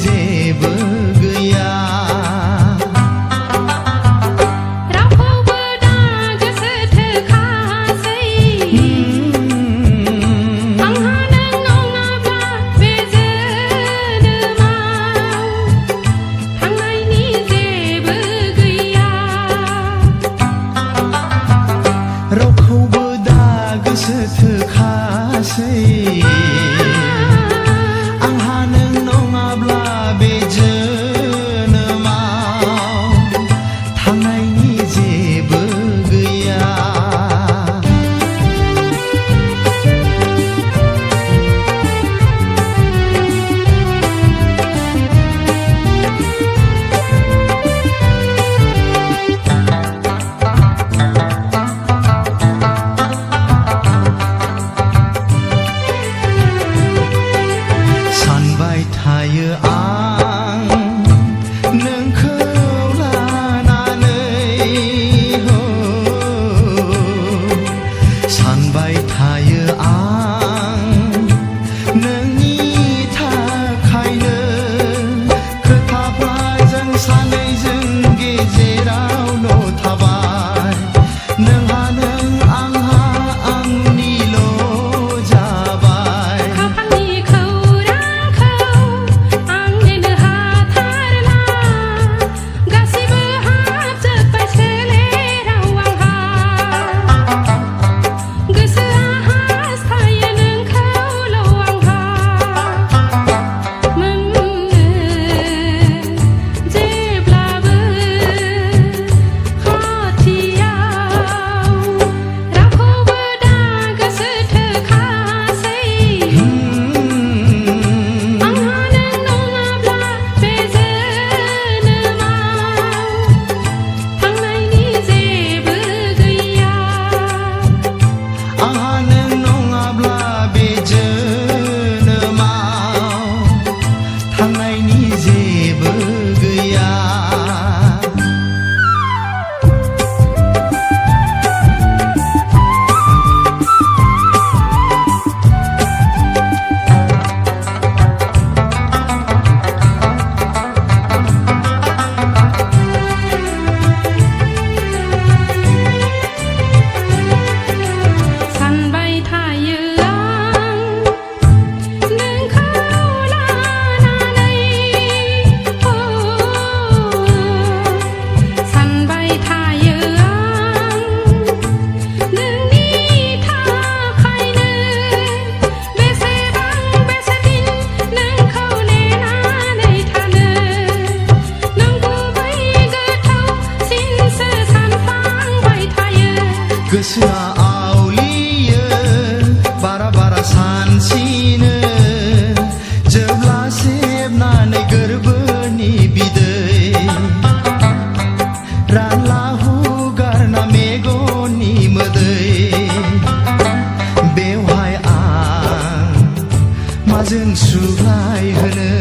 जेबो गैया रावखौबो दा गोसो थोखासै आंहा नों नङाब्ला बे जोनोमाव थांनायनि जेबो गैया सानबाय थायो आं नोंखौ लानानै सानबाय थायो आं नोंनि थाखायनो खोथाफ्रा जों सानैजों गेजेरावल' थाबाय नोंहा नों आंहा आंनिल' जाबाय आंहा नों नङाब्ला बे जोनोमाव थांनायनि जेबो गैया गोसोआ आवलियो बारा बारा सानसिनो जेब्ला सेबनानै गोरबोनि बिदै रानला हुगारना मेगननि मोदै बेवहाय आं माजों सुग्लाय होनो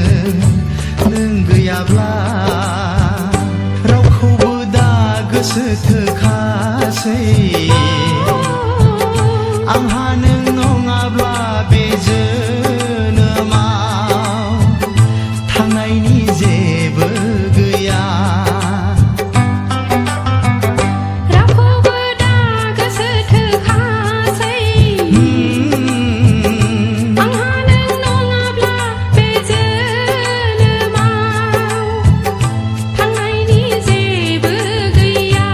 नों गैयाब्ला रावखौबो दा गोसो थोखासै आंहा नों नङाब्ला बे जोनोमाव थांनायनि जेबो गैया रावखौबो दा गोसो थोखासै आंहा नों नङाब्ला बे जोनोमाव थांनायनि जेबो गैया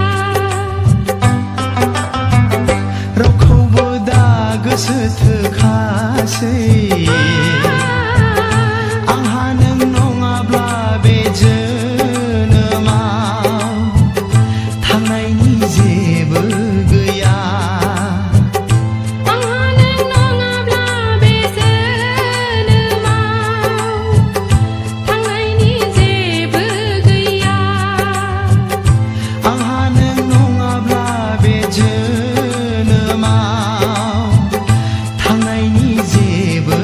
रावखौबो दा गोसो थोखासै आंहा नों नङाब्ला बे जोनोमाव थांनायनि जेबो गैया आंहा नों नङाब्ला बे जोनोमाव थांनायनि जेबो गैया आंहा नों नङाब्ला बे जोनोमाव थांनायनि जेबो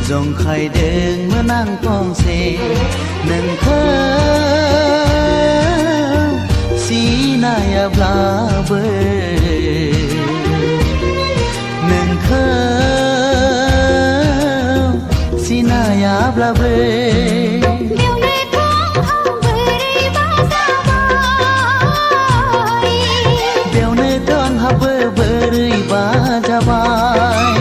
जंखायदों मोनां फंसे नोंखौ सिनायाब्लाबो नोंखौ सिनायाब्लाबो बेवनोथ' आंहाबो बोरैबा जाबाय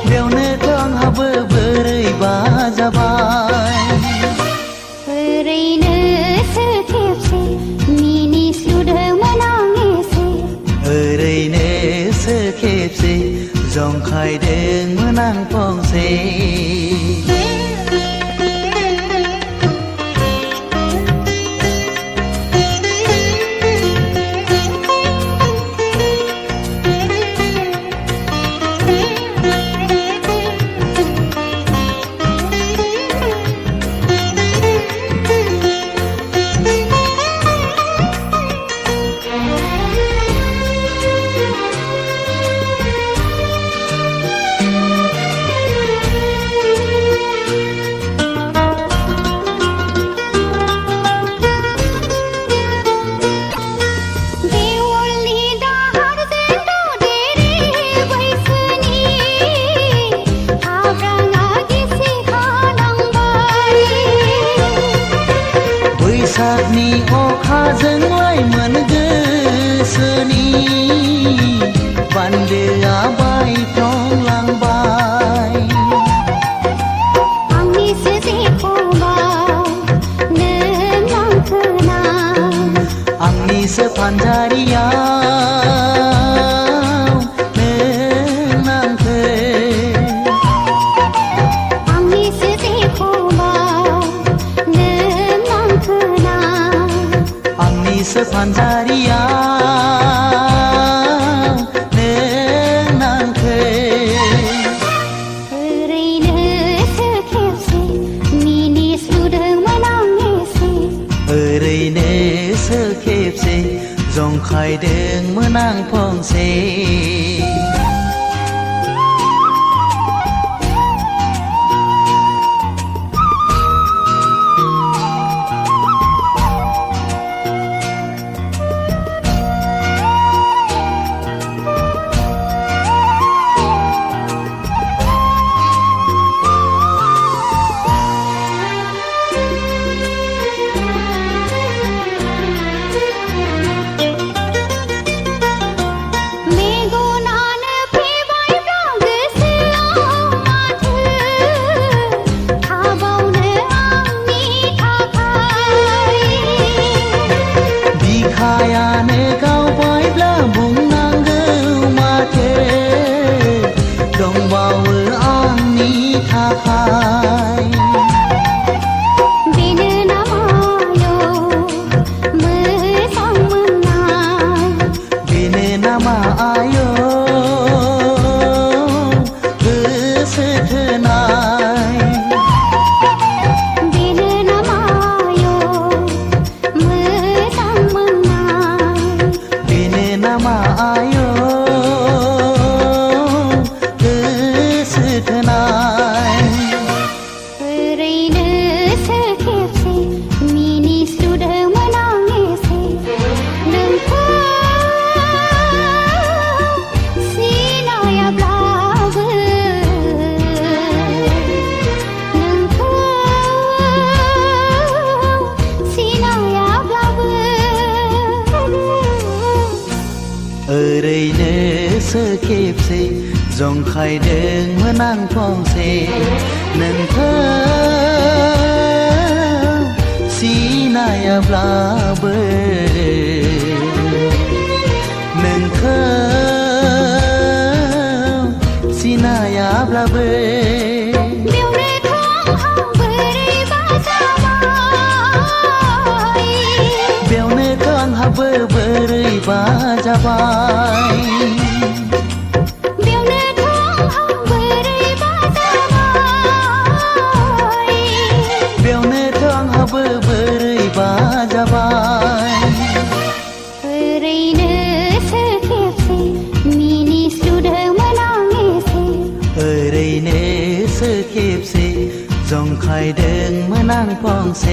बेवनोथ' आंहाबो बोरैबा जाबाय ओरैनोसो खेबसे मिनिस्लुदोंमोन आं एसे ओरैनोसो खेबसे जंखायदोंमोन आं फंसे बैसागनि अखाजोंलाय मोन गोसोनि बान्दोआ बायफ्लंलांबाय आंनिसो जेखौबाव नों लांखोना आंनिसो फानजारियाव नों नांखो आंनिसो जेखौबाव नों लांखोना आंनिसो फानजारियाव नों नांखो ओरैनोसो खेबसे मिनिस्लुदोंमोन आं एसे ओरैनोसो खेबसे जंखायदोंमोन आं फंसे बिखायानो गावबायब्ला बुंनांगौ माथो दंबावो आंनि थाखाय बेनो नामायो मोजां मोननाय बेनो नामा आयो गोसो थोनाय बेनो नामायो मोजां मोननाय बेनो नामा आयो गोसो थोनाय ओरैनोसो खेबसे मिनिस्लुदोंमोन आं एसे नोंखौ सिनायाब्लाबो नोंखौ सिनायाब्लाबो ओरैनोसो खेबसे जंखायदोंमोन आं फंसे नोंखौ सिनायाब्लाबो नोंखौ सिनायाब्लाबो बेवनोथ' आंहा बोरैबा जाबाय बेवनोथ' आंहाबो बोरैबा जाबाय बेवनोथ' आंहा बोरैबा जाबाय बेवनोथ' आंहाबो बोरैबा जाबाय ओरैनो คอยเดินเมื่อนั่งปองเซ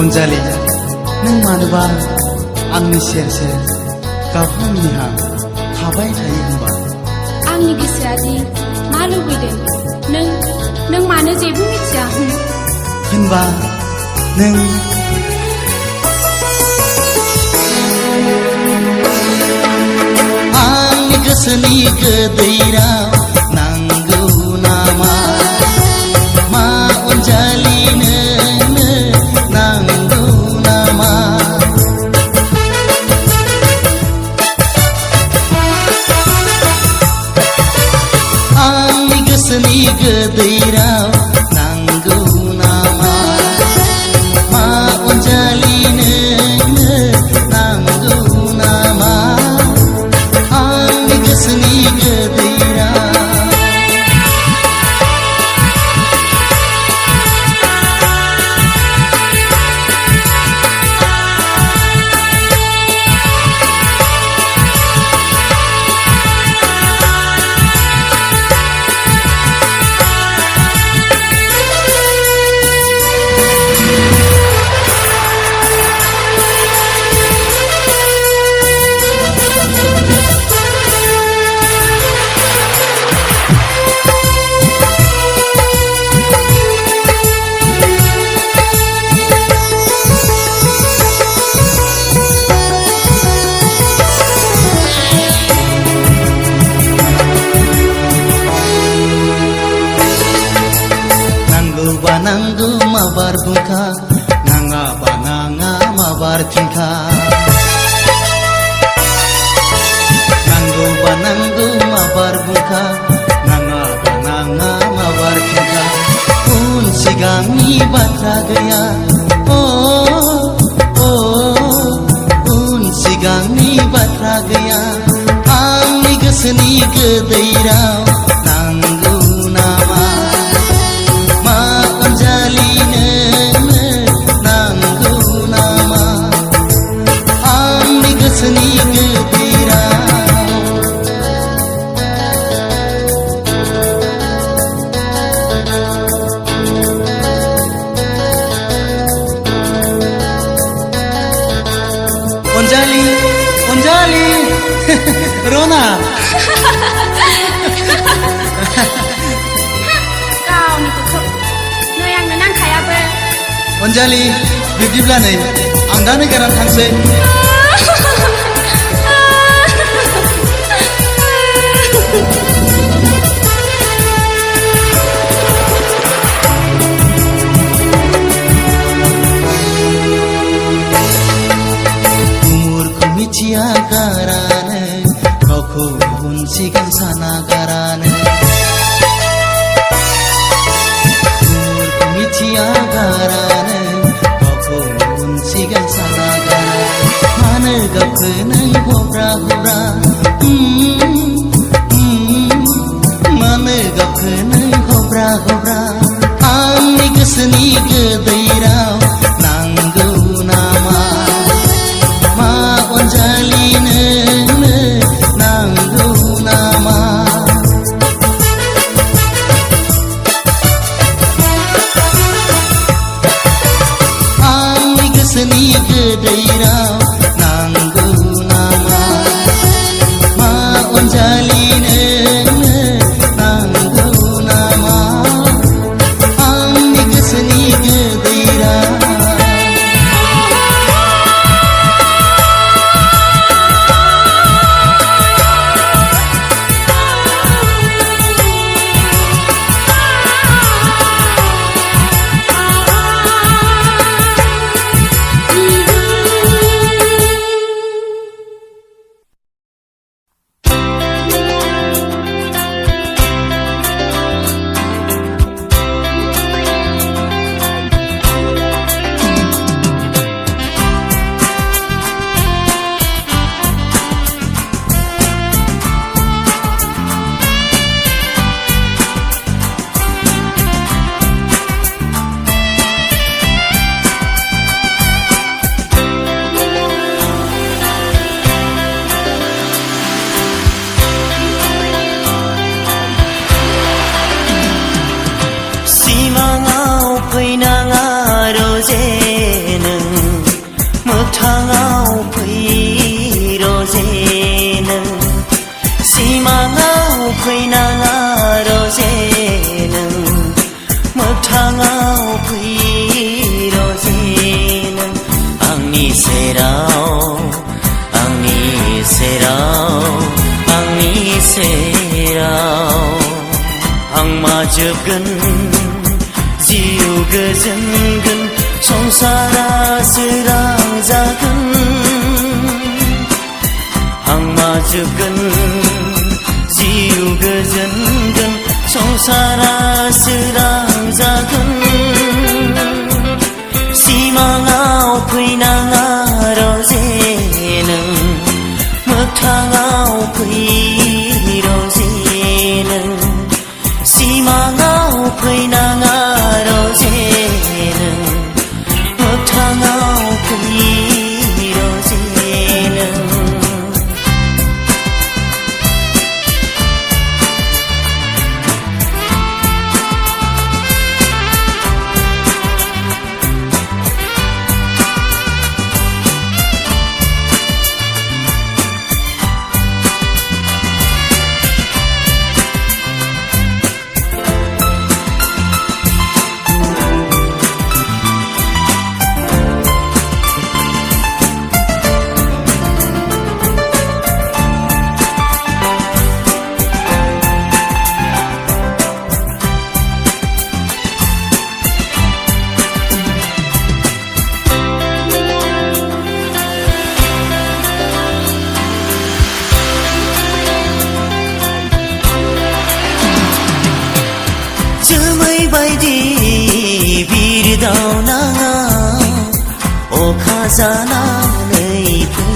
अनजालि नों मानोबा आंनि सेर सेर गाबहांनिहा थाबाय थायो होनबा आंनि गोसोआदि मा लुबैदों नों मानो जेबो मिथिया होनबा नों आंनि गोसोनि गोदैराव नांगौ नामा मा अनजालि नोंनो नांगौ नामा आंनि गोसोनि गोदैराव नांगौ नामा मा अनजालि नोंनो नांगौ नामा आंनि गोसोनि गोदैराव नांगौ माबार बुंखा नाङाबा नाङा माबार थिंखा नांगौबा नांगौ माबार बुंखा नाङाबा नाङा माबार थिंखा उन सिगांनि बाथ्रा गैया उन सिगांनि बाथ्रा गैया आंनि गोसोनि गोदैराव नांगौ नामा अनजालि नोंनो नांगौ नामा आंनि गोसोनि गोदैराव अनजालि अनजालि रना अनजालि बिब्दिब्ला नै आं दा नोगोराव थांसै umurku मिथिया गारानो गावखौ उन सिगां साना गारानो umurku मिथिया गारानो गावखौ उन सिगां साना गारा मानो गावखौ नों हब्रा हब्रा मानो गावखौ नों हब्रा हब्रा आंनि गोसोनि गोदैराव नांगौ नामा मा अनजालि नोंनो नांगौ नामा आंनि गोसोनि गोदैराव नांगौ नामा मा अनजालि नोंनो नांगौ नामा आंनि गोसोनि गोदैराव गोजोनगोन संसारा सोरां जागोन हां माजोबगोन जिउ गोजोनगोन संसारा सोरां जागोन सिमाङाव फैनाङा रजे नों मोगथाङाव फै रजे नों सिमाङाव फैनाङा रजे नों मोगथाङाव फै रजे नों जोमै बायदि बिरदावनाङा अखा जानानै फै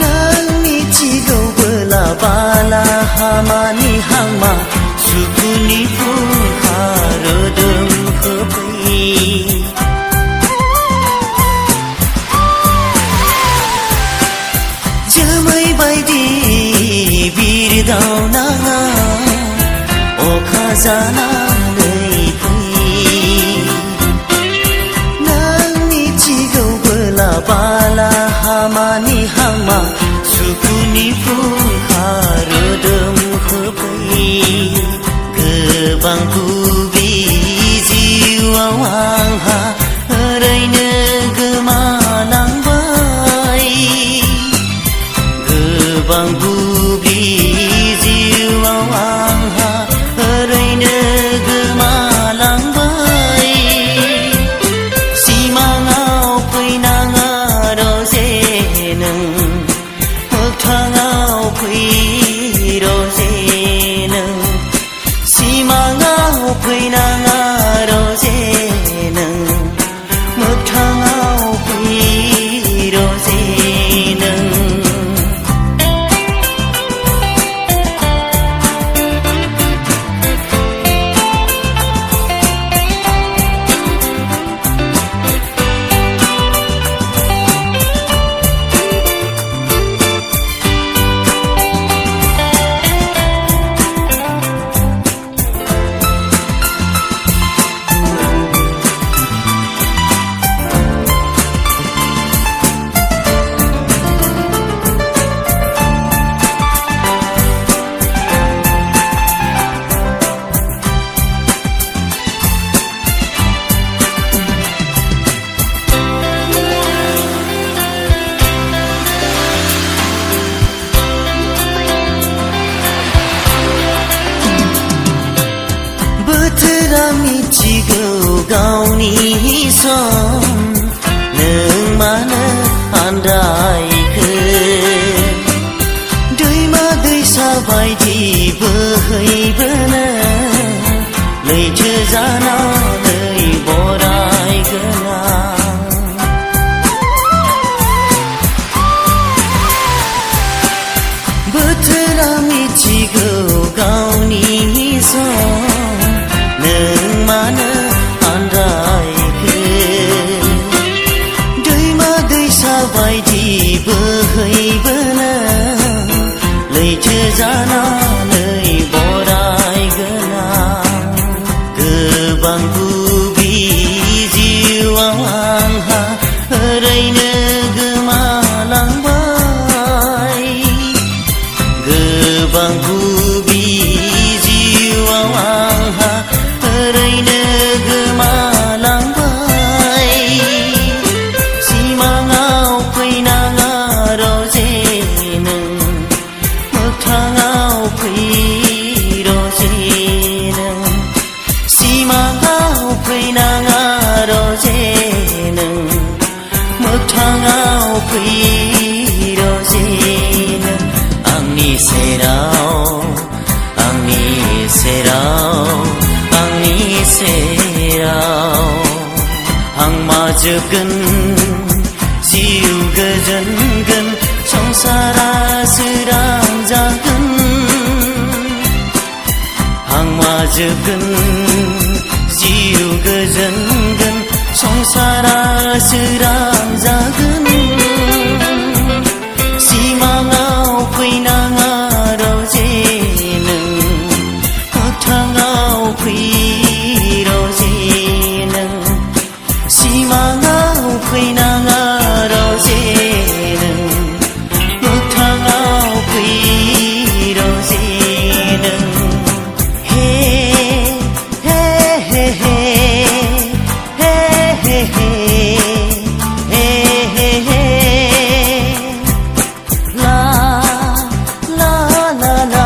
नों मिथिगौबोला बाला हामानि हांमा सुखुनि फुंखा रोदोम होफै जोमै बायदि बिरदावनाङा अखा जानानै फै नों मिथिगौबोला बाला हामानि हांमा सुखुनि फुंखा रोदोम होफै गोबां बुबि जिउआव आंहा ओरैनो गोमालांबाय गोबां बुबि जिउआव आंहा ओरैनो गोमालांबाय सिमाङाव फैनाङा रजे नों मोगथाङाव फै रजे नों सिमाङाव फैनाङा रजे नों मोगथाङाव फै रजे नों बोथोरा मिथिगौ गावनि सम नों मानो आन्दायखो दैमा दैसा बायदि बोहैबोनो लैथो जानानै बरायगोना बोथोरा मिथिगौ गावनि सम नों मानो आन्दायखो सेराव आंनि सेराव आंनि सेराव आं माजोबगोन जिउ गोजोनगोन संसारा सोरां जागोन आं माजोबगोन जिउ गोजोनगोन संसारा सोरां जागोन सिमाङाव फैनाङा रावजे नों मोगथाङाव फै रावजे नों सिमाङाव फैनाङा रावजे नों मोगथाङाव फै रावजे नों हे हे हे हे हे हे हे हे हे la la la la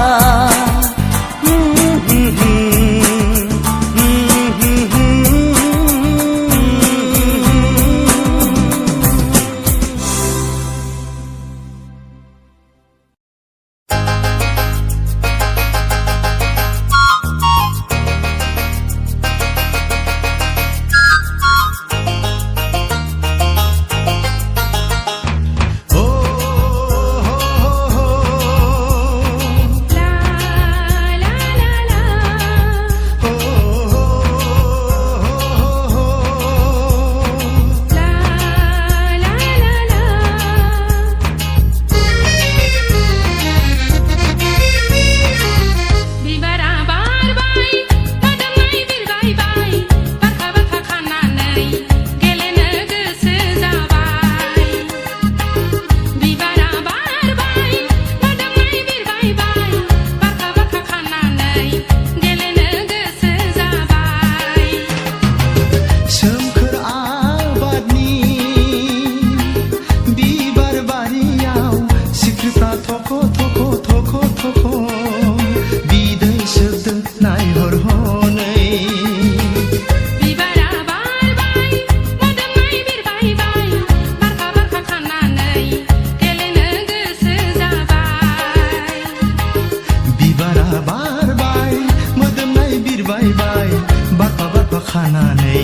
खानानै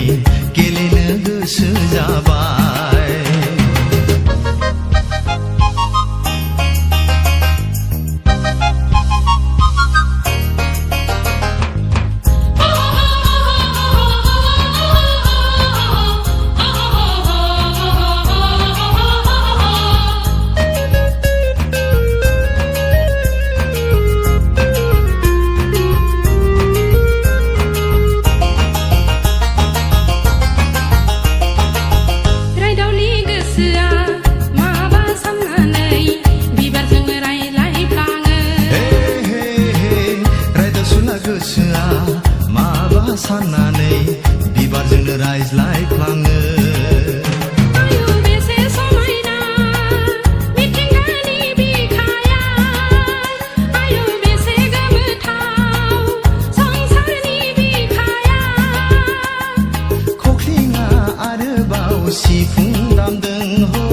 गेलेनो गोसो जाबाय साननानै बिबारजोंनो रायज्लायफ्लाङो आयु बेसे समायना मिथिंगानि बिखाया आयु बेसे गोमोथाव संसारनि बिखाया खख्लिङा आरोबाव सिफुं दामदों हो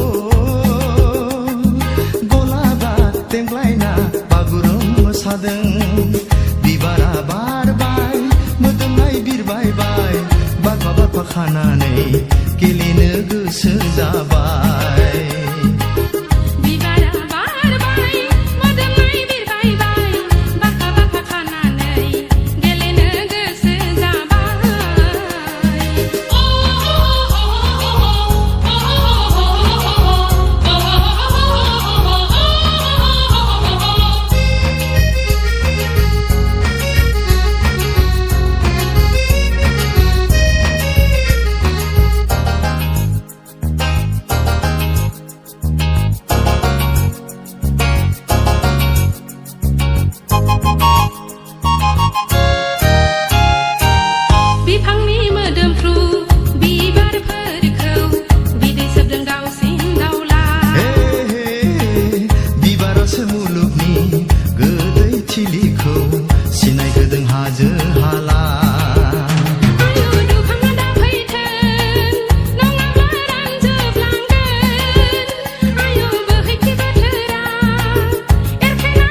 गलाबा देंग्लायना बागुरुम मोसादों बिबारा बारबाय मोदोमनाय बिरबायबाय बारफा बारफा खानानै गेलेनो गोसो जाबाय बिबारा बारबाय मोदोमनाय बिरबायबाय बारफा बारफा खानानै गेलेनो गोसो जाबाय बिफांनि मोदोमफ्रु बिबारफोरखौ बिदै सोबदों दाउसिन दाउला बिबारासो मुलुगनि गोदै थिलिखौ सिनायहोदों हाजो हाला आयु दुफाङा दाफैथों नङाब्ला रानजोबलांगोन आयु बोहैथि बोथोरा एरखेना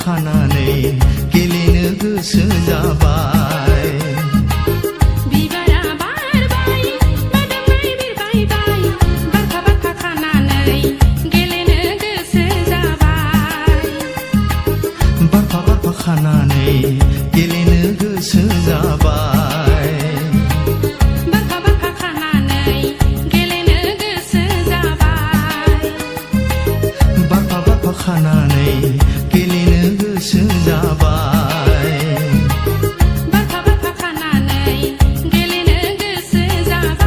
खानानै गेलेनो गोसो जाबाय बिबारा बारबाय मोदोमै बिरबायबाय बारखा बारखा खानानै गेलेनो गोसो जाबाय बारफा बारफा खानानै गेलेनो गोसो जाबाय बारखा बारखा खानानै गेलेनो गोसो जाबाय बारफा बारफा खानानै गेलेनो गोसो जाबाय बारखा बारखा खानानै गेलेनो गोसो जाबाय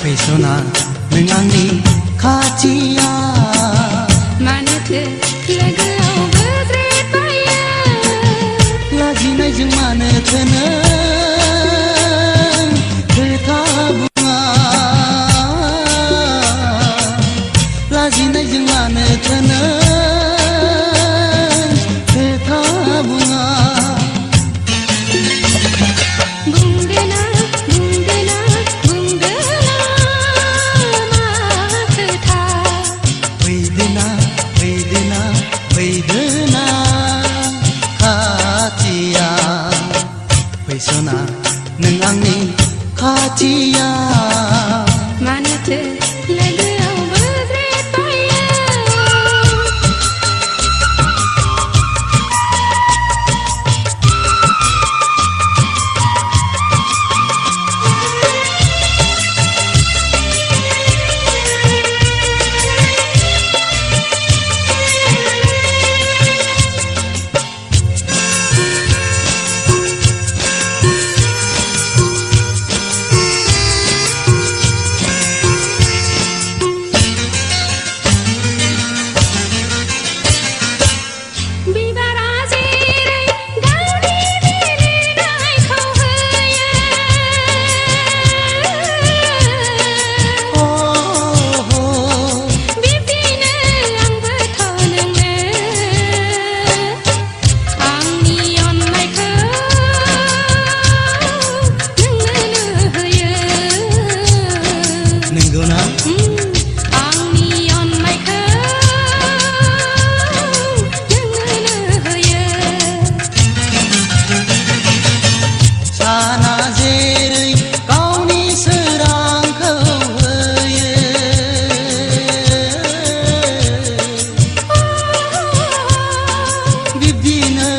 फैसना नों आंनि खाथिया मानोथो लोगोआव बोज्रेबायो लाजिनायजों मानोथो नों खोथा बुङा लाजिनायजों मानोथो नों खोथा बुङा बुंदोना बुंदोना बुंदोना मा खोथा फैदोना फैदोना फैदोना खाथिया फैसना नों आंनि खाथिया मानोथो लोगोआव बोज्रेबायो बिबारा जेरै गावनि बिलिरनायखौ होयो अ हो बिब्दिनो आंबोथ' नोंनो आंनि अननायखौ नोंनो होयो नंगौना आंनि अननायखौ नोंनो होयो साना जेरै गावनि सोरांखौ होयो बिब्दिनो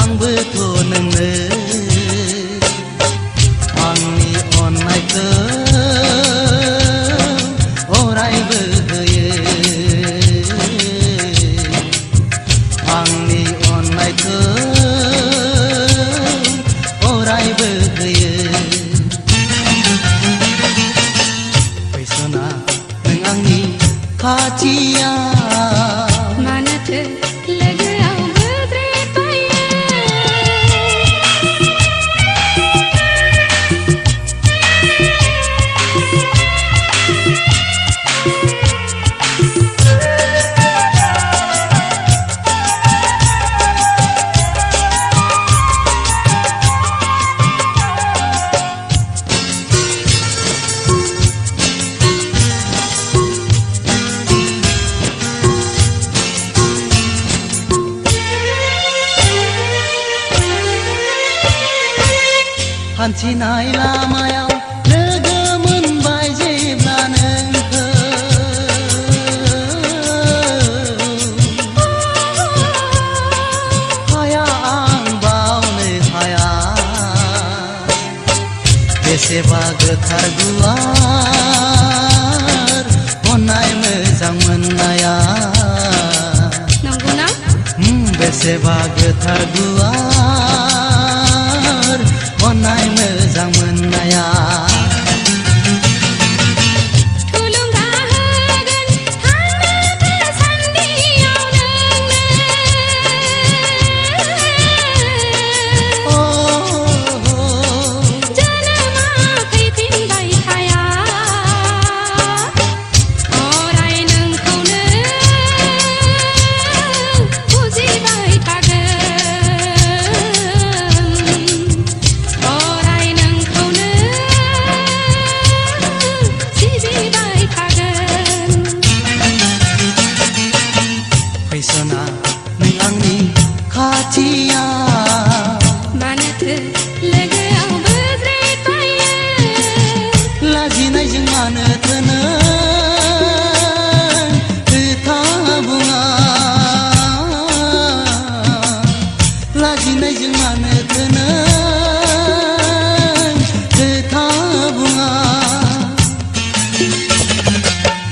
आंबोथ' नोंनो आंनि अननायखौ अरायबो होयो आंनि अननायखौ अरायबो होयो फैसना नों आंनि खाथिया मानोथो लोगोआव बोज्रेबायो हान्थिनाय लामायाव लोगो मोनबाय जेब्ला नोंखौ हाया आं बावनो हाया बेसेबा गोथार गुवार अननाय मोजां मोननाया नंगौना बेसेबा गोथार गुवार अननाय मोजां मोननाया थुलुंगा हो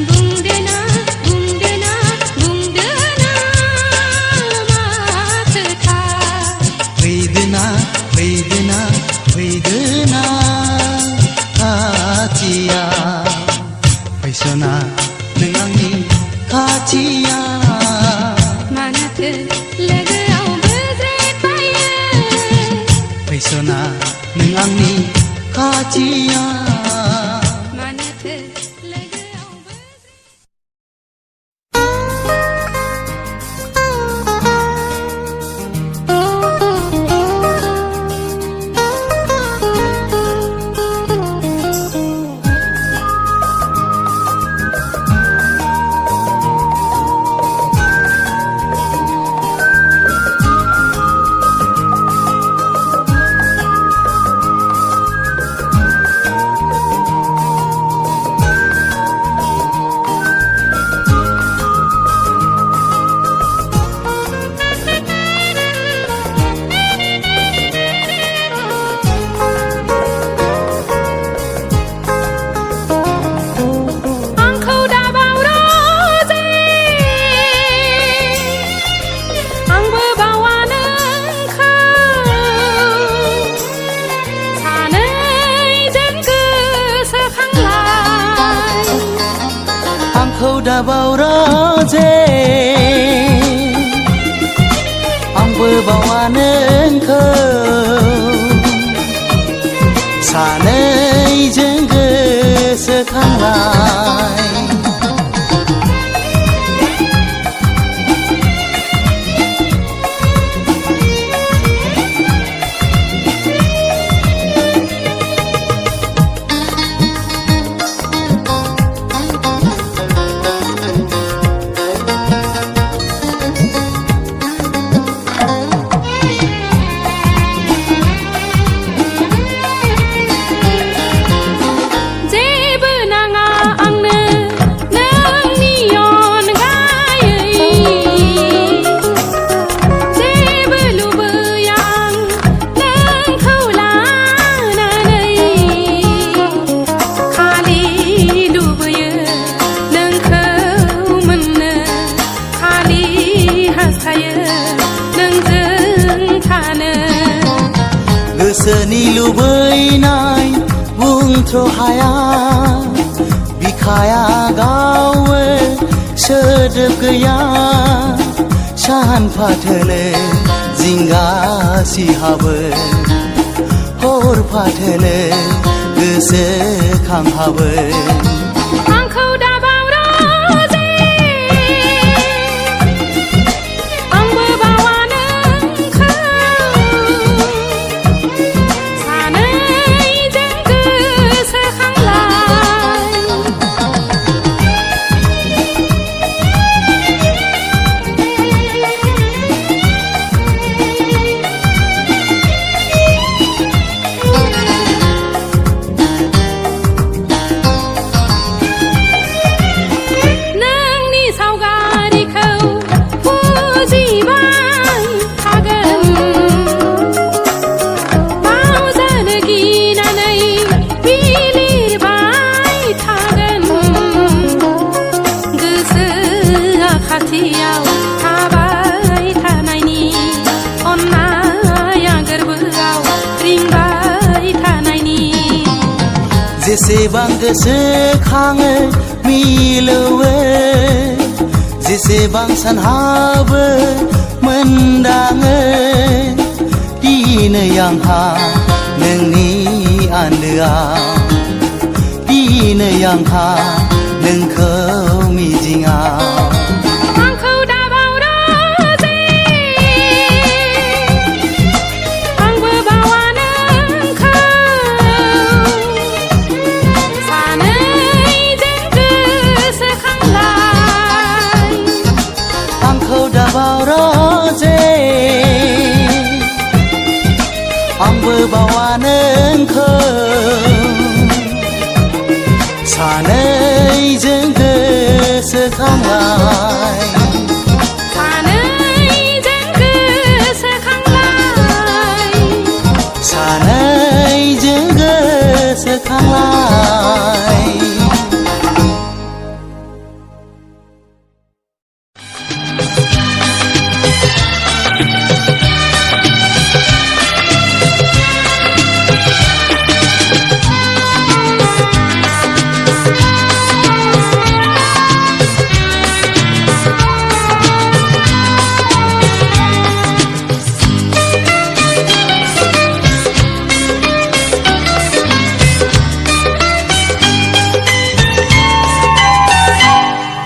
बुंदोना बुंदोना बुंदोना माथोखा फैदोना फैदोना फैदोना खाथिया फैसना नों आंनि खाथिया मानोथो लोगोआव बोज्रेदबायो फैसना नों आंनि खाथिया मानोथो लोगोआव आंखौ दाबाव रोजे आंबो बावा नोंखौ सानैजों गोसोखांलाय आंखौ दाबाव रोजे आंबो बावा नोंखौ सानैजों गोसोखांलाय जेबो नाङा आंनो नोंनि अनगायै जेबो लुबैया आं नोंखौ लानानै खालि लुबैयो नोंखौ मोननो खालि हास्थायो नोंजों थानो गोसोनि लुबैनाय बुंथ्र' हाया बिखाया गावो सोदोब गैया सान फाथोलो जिंगा सिहाबो हर फाथोलो गोसोखांहाबो आंखौ दाबाव रोजे आंबो बावा नोंखौ सानैजों गोसोखांलाय नोंनि सावगारिखौ फुजिबाय थागोन बावजानो गिनानै बिलिरबाय थागोन गोसोआ खाथियाव थाबाय थानायनि अननाया गोरबोआव रिंबाय थानायनि जेसेबां गोसोखाङो मिलौवो जेसेबां सानहाबो मोनदाङो दिनै आंहा नोंनि आन्दोआव दिनै आंहा नोंखौ मिजिङाव आंखौ दाबाव रोजे आंबो बावा नोंखौ सानैजों गोसोखांलाय आंखौ दाबाव रोजे आंबो बावा नोंखौ सानैजों गोसोखांलाय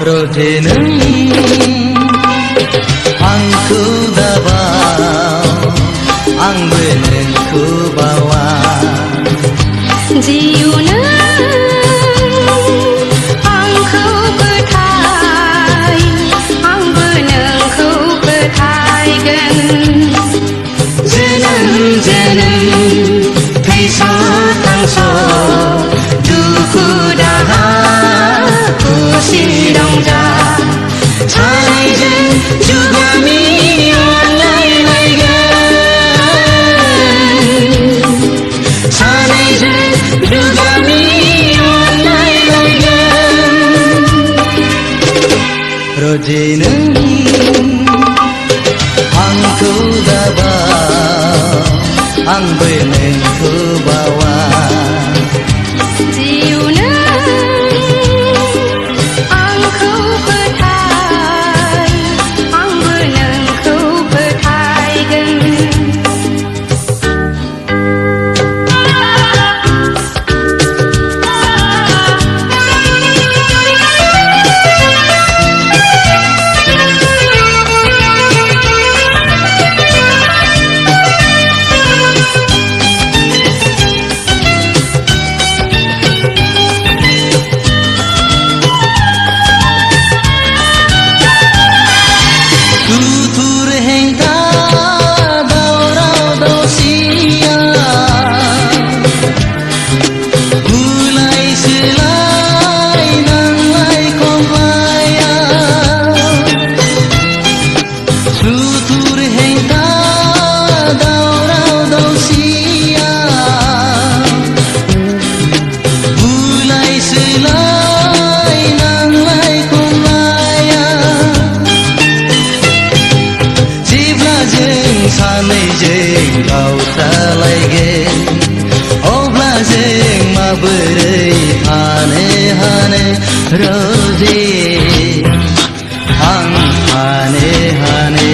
रोजे नों आंखौ दाबाव आंबो नोंखौ बावा जिउनो आंखौ फोथाय आंबो नोंखौ फोथायगोन जोनोम जोनोम थैस' थांस' दुखु दाहा खुसि रंजा सानैजों जुगामि अनलायलायगोन सानैजों जुगामि अनलायलायगोन रोजे नों आंखौ दाबाव आंबो नोंखौ बावा जिउनो आंखौ फोथाय आंबो नोंखौ फोथायगोन तुथुर हेंथा दावराव दावसिया बुलाय सोलाय नांलाय खमलाया तुथुर हेंथा दावराव दावसिया बुलाय सोलाय नांलाय खमलाया जेब्ला जों सानैजों गावस्रालायगोन अब्ला जों माबोरै थानो हानो रोजे आं हानो हानो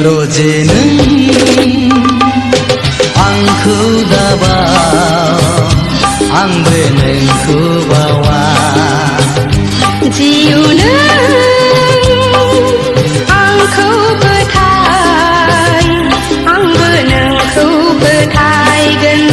रोजे नों आंखौ दाबाव आंबो नोंखौ बावा जिउनो आंखौ फोथाय आंबो नोंखौ फोथायगोन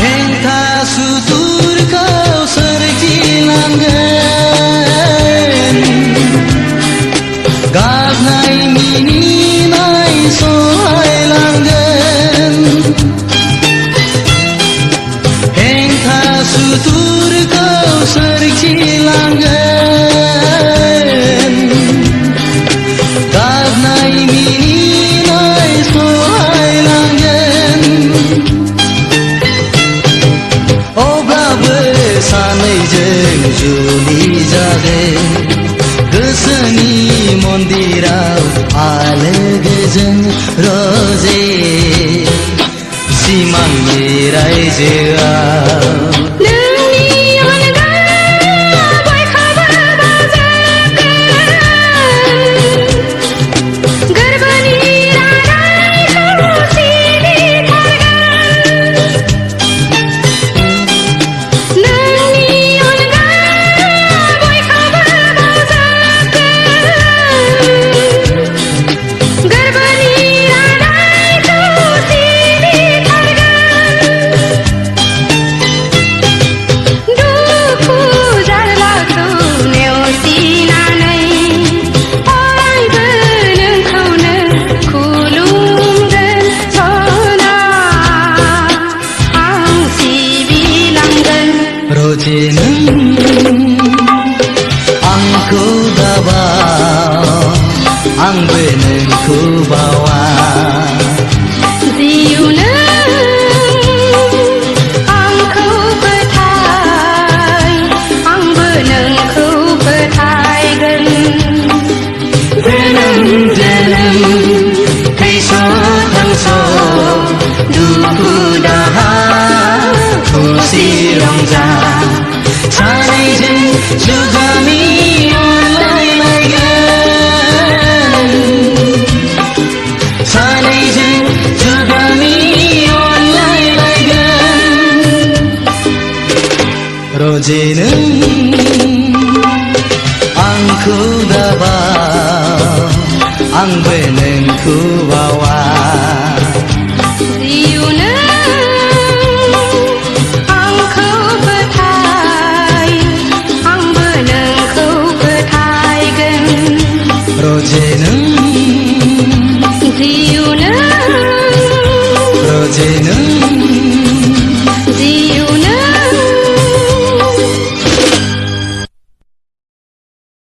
हेंथा सुथुरखौ सोरजिलांगोन गाबनाय मिनिनाय सहायलांगोन हेंथा सुथुरखौ सोरजिलांगोन गाबनाय मिनिनाय सहायलांगोन अब्लाबो सानैजों जुलि जागोन गोसोनि मन्दिराव आलो गोजोन रोजे सिमांनि रायजोआव नोंनि अनगा बयखौबो बावजोबगोन गोरबोनि रादाइखौ सिरिथारगोन नोंनि अनगा रोजे नों आंखौ दाबा आंबो नोंखौ बावा जिउ नों आंखौ फोथाय आंबो नोंखौ फोथायगोन जोनोम जोनोम थैस' थांस' दुखु दाहा खुसि रंजा सानैजों जुगामि अनलायलायगोन सानैजों जुगामि अनलायलायगोन रोजे नों आंखौ दाबा आंबो नोंखौ बावा जिउ नों आंखौ फोथाय आंबो नोंखौ फोथायगोन रोजे नों जिउ नों रोजे नों